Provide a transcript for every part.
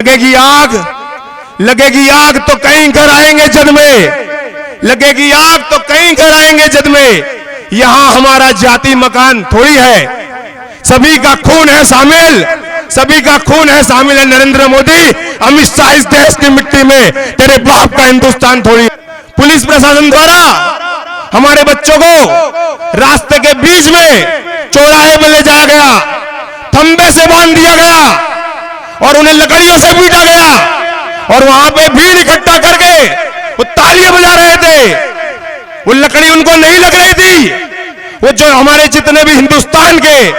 लगेगी आग तो कहीं घर आएंगे जद में, लगेगी आग तो कहीं घर आएंगे जद में। यहां हमारा जाति मकान थोड़ी है, सभी का खून है शामिल, सभी का खून है शामिल है। नरेंद्र मोदी, अमित शाह, इस देश की मिट्टी में तेरे बाप का हिंदुस्तान थोड़ी है। पुलिस प्रशासन द्वारा हमारे बच्चों को रास्ते के बीच में चौराहे में ले जाया गया, खंबे से बांध दिया गया और उन्हें लकड़ियों से पीटा गया, और वहां पे भीड़ इकट्ठा करके वो तालियां बजा रहे थे। वो लकड़ी उनको नहीं लग रही थी। वो जो हमारे जितने भी हिंदुस्तान के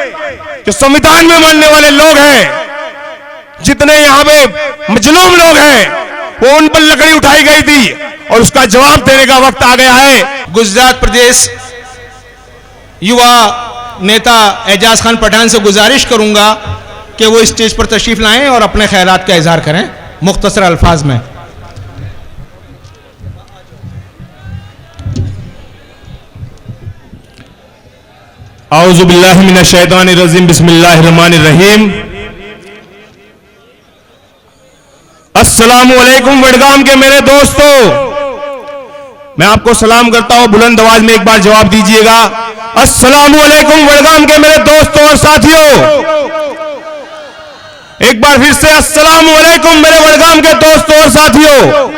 जो संविधान में मानने वाले लोग हैं, जितने यहां पे मजलूम लोग हैं, वो उन पर लकड़ी उठाई गई थी और उसका जवाब देने का वक्त आ गया है। गुजरात प्रदेश युवा नेता एजाज खान पठान से गुजारिश करूंगा कि वो स्टेज पर तशरीफ लाएं और अपने ख्यालात का इजहार करें मुख्तसर अल्फाज में। औज़ु बिल्लाहि मिनश शैतानिर रजीम, बिस्मिल्लाहिर रहमानिर रहीम। अस्सलामु अलैकुम वडगाम के मेरे दोस्तों, मैं आपको सलाम करता हूं, बुलंद आवाज में एक बार जवाब दीजिएगा। अस्सलामु अलैकुम वडगाम के मेरे दोस्तों और साथियों, एक बार फिर से अस्सलामु अलैकुम मेरे वडगाम के दोस्तों और साथियों।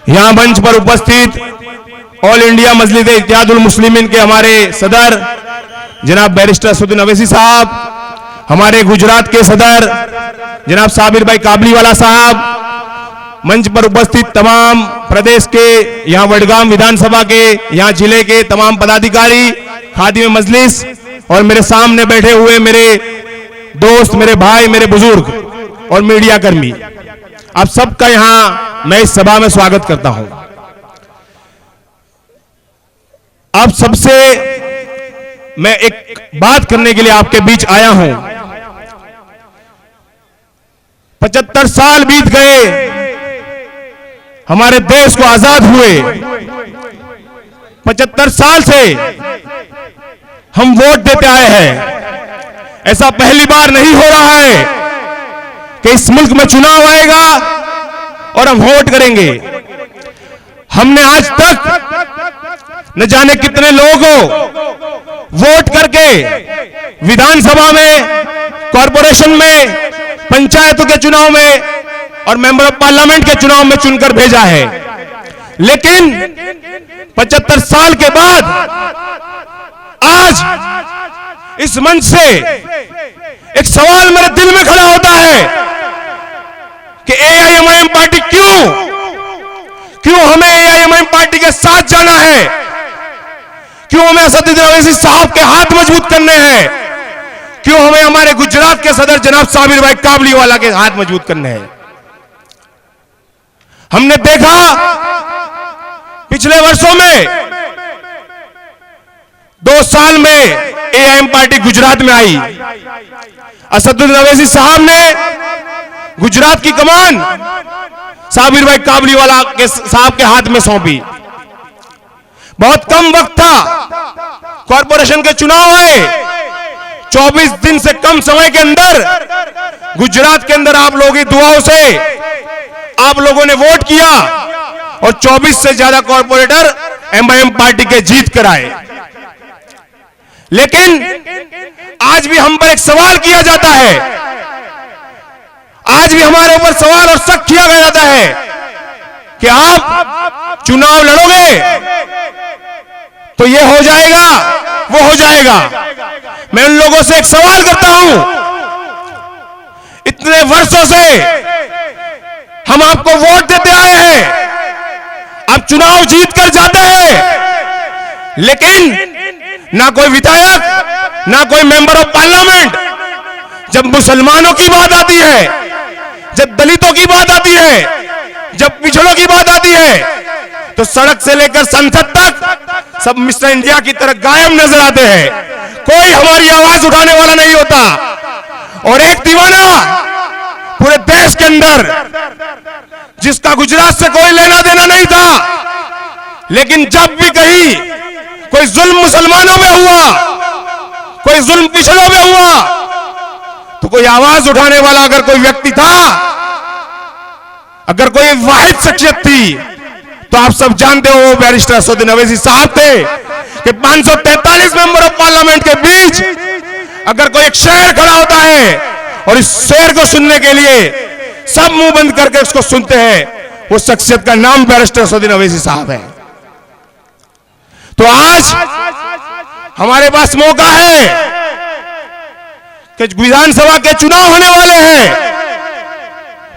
यहां मंच पर उपस्थित ऑल इंडिया मजलिस इत्तेहादुल मुस्लिमीन के हमारे सदर जनाब बैरिस्टर असदुद्दीन अवैसी साहब, हमारे गुजरात के सदर जनाब साबिर भाई काबलीवाला साहब, मंच पर उपस्थित तमाम प्रदेश के, यहां वडगाम विधानसभा के, यहां जिले के तमाम पदाधिकारी, खादिम मजलिस और मेरे सामने बैठे हुए मेरे दोस्त, मेरे भाई, मेरे बुजुर्ग और मीडिया कर्मी, आप सबका यहां मैं इस सभा में स्वागत करता हूं। आप सबसे मैं एक बात करने के लिए आपके बीच आया हूं। 75 साल बीत गए हमारे देश को आजाद हुए। 75 साल से हम वोट देते आए हैं। ऐसा पहली बार नहीं हो रहा है कि इस मुल्क में चुनाव आएगा और हम वोट करेंगे। हमने आज तक न जाने कितने लोगों को वोट करके विधानसभा में, कॉरपोरेशन में, पंचायतों के चुनाव में और मेंबर ऑफ पार्लियामेंट के चुनाव में चुनकर भेजा है। लेकिन 75 साल के बाद आज इस मंच से एक सवाल मेरे दिल में खड़ा होता है कि एआईएमआईएम पार्टी क्यों हमें एआईएमआईएम पार्टी के साथ जाना है, क्यों हमें असदुद्दीन अवैसी साहब के हाथ मजबूत करने हैं, क्यों हमें हमारे गुजरात के सदर जनाब साबिर भाई काबलीवाला के हाथ मजबूत करने हैं। हमने देखा पिछले वर्षों में 2 साल में एआईएम पार्टी गुजरात में आई। असदुद्दीन अवैसी साहब ने गुजरात की कमान साबिर भाई काबलीवाला के साहब के हाथ में सौंपी। बहुत कम वक्त था, कॉरपोरेशन के चुनाव आए। 24 दिन से कम समय के अंदर गुजरात के अंदर आप लोगों की दुआओं से आप लोगों ने वोट किया और 24 से ज्यादा कॉर्पोरेटर एमआईएम पार्टी के जीत कर आए। लेकिन आज भी हम पर एक सवाल किया जाता है, आज भी हमारे ऊपर सवाल और शक किया जाता है कि आप चुनाव लड़ोगे तो ये हो जाएगा, वो हो जाएगा। मैं उन लोगों से एक सवाल करता हूं, इतने वर्षों से हम आपको वोट देते आए हैं, आप चुनाव जीत कर जाते हैं, लेकिन ना कोई विधायक, ना कोई मेंबर ऑफ पार्लियामेंट, जब मुसलमानों की बात आती है, जब दलितों की बात आती है, जब पिछड़ों की बात आती है, तो सड़क से लेकर संसद तक सब मिस्टर इंडिया की तरह गायब नजर आते हैं। कोई हमारी आवाज उठाने वाला नहीं होता। और एक दीवाना पूरे देश के अंदर, जिसका गुजरात से कोई लेना देना नहीं था, लेकिन जब भी कहीं कोई जुल्म मुसलमानों में हुआ, कोई जुल्म पिछड़ों में हुआ, तो कोई आवाज उठाने वाला अगर कोई व्यक्ति था, अगर कोई वाहिद शख्सियत थी, तो आप सब जानते हो वो बैरिस्टर असदुद्दीन अवैसी साहब थे कि 543 मेंबर ऑफ पार्लियामेंट के बीच अगर कोई एक शेर खड़ा होता है और इस शेर को सुनने के लिए सब मुंह बंद करके उसको सुनते हैं, वो शख्सियत का नाम बैरिस्टर असदुद्दीन अवैसी साहब है। तो आज हमारे पास मौका है कि विधानसभा के चुनाव होने वाले हैं।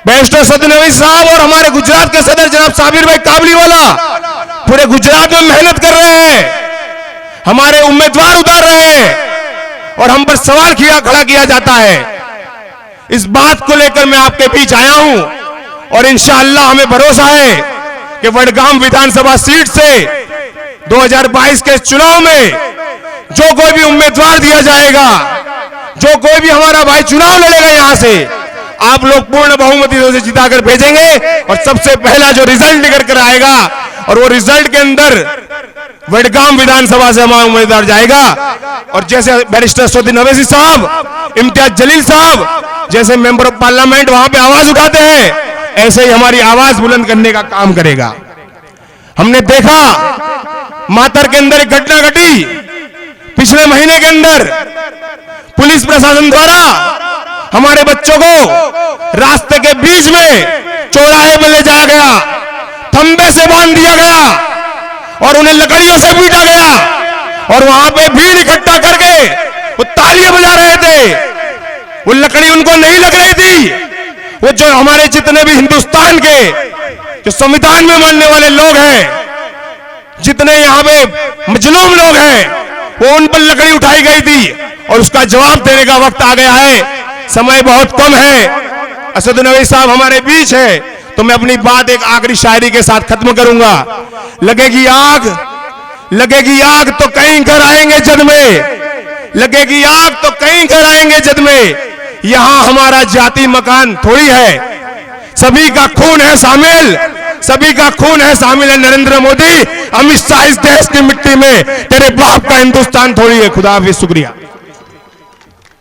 बैरिस्टर असदुद्दीन अवैसी साहब और हमारे गुजरात के सदर जनाब साबिर भाई काबलीवाला पूरे गुजरात में मेहनत कर रहे हैं, हमारे उम्मीदवार उतार रहे हैं और हम पर सवाल खड़ा किया जाता है। इस बात को लेकर मैं आपके बीच आया हूं और इंशाअल्लाह हमें भरोसा है कि वडगाम विधानसभा सीट से 2022 के चुनाव में जो कोई भी उम्मीदवार दिया जाएगा, जो कोई भी हमारा भाई चुनाव लड़ेगा, यहां से आप लोग पूर्ण बहुमती से जिताकर भेजेंगे और सबसे पहला जो रिजल्ट निकल कर आएगा और वो रिजल्ट के अंदर वडगाम विधानसभा से हमारा उम्मीदवार जाएगा। और जैसे बैरिस्टर असदुद्दीन अवैसी साहब, इम्तियाज जलील साहब जैसे मेंबर ऑफ पार्लियामेंट वहां पे आवाज उठाते हैं, ऐसे ही हमारी आवाज बुलंद करने का काम करेगा। हमने देखा मातर के अंदर एक घटना घटी पिछले महीने के अंदर, पुलिस प्रशासन द्वारा हमारे बच्चों को रास्ते के बीच में चौराहे पर ले जाया गया, खंबे से बांध दिया गया और उन्हें लकड़ियों से पीटा गया और वहां पे भीड़ इकट्ठा करके वो तालियां बजा रहे थे। वो लकड़ी उनको नहीं लग रही थी। वो जो हमारे जितने भी हिंदुस्तान के जो संविधान में मानने वाले लोग हैं, जितने यहाँ पे मजलूम लोग हैं, वो उन पर लकड़ी उठाई गई थी और उसका जवाब देने का वक्त आ गया है। समय बहुत कम है। असदुद्दीन अवैसी साहब हमारे बीच है तो मैं अपनी बात एक आखिरी शायरी के साथ खत्म करूंगा। लगेगी आग तो कहीं घर आएंगे जद में, लगेगी आग तो कहीं घर आएंगे जद में, यहां हमारा जाति मकान थोड़ी है, सभी का खून है शामिल, सभी का खून है शामिल है नरेंद्र मोदी, अमित शाह इस देश की मिट्टी में, तेरे बाप का हिंदुस्तान थोड़ी है। खुदा हाफिज, शुक्रिया।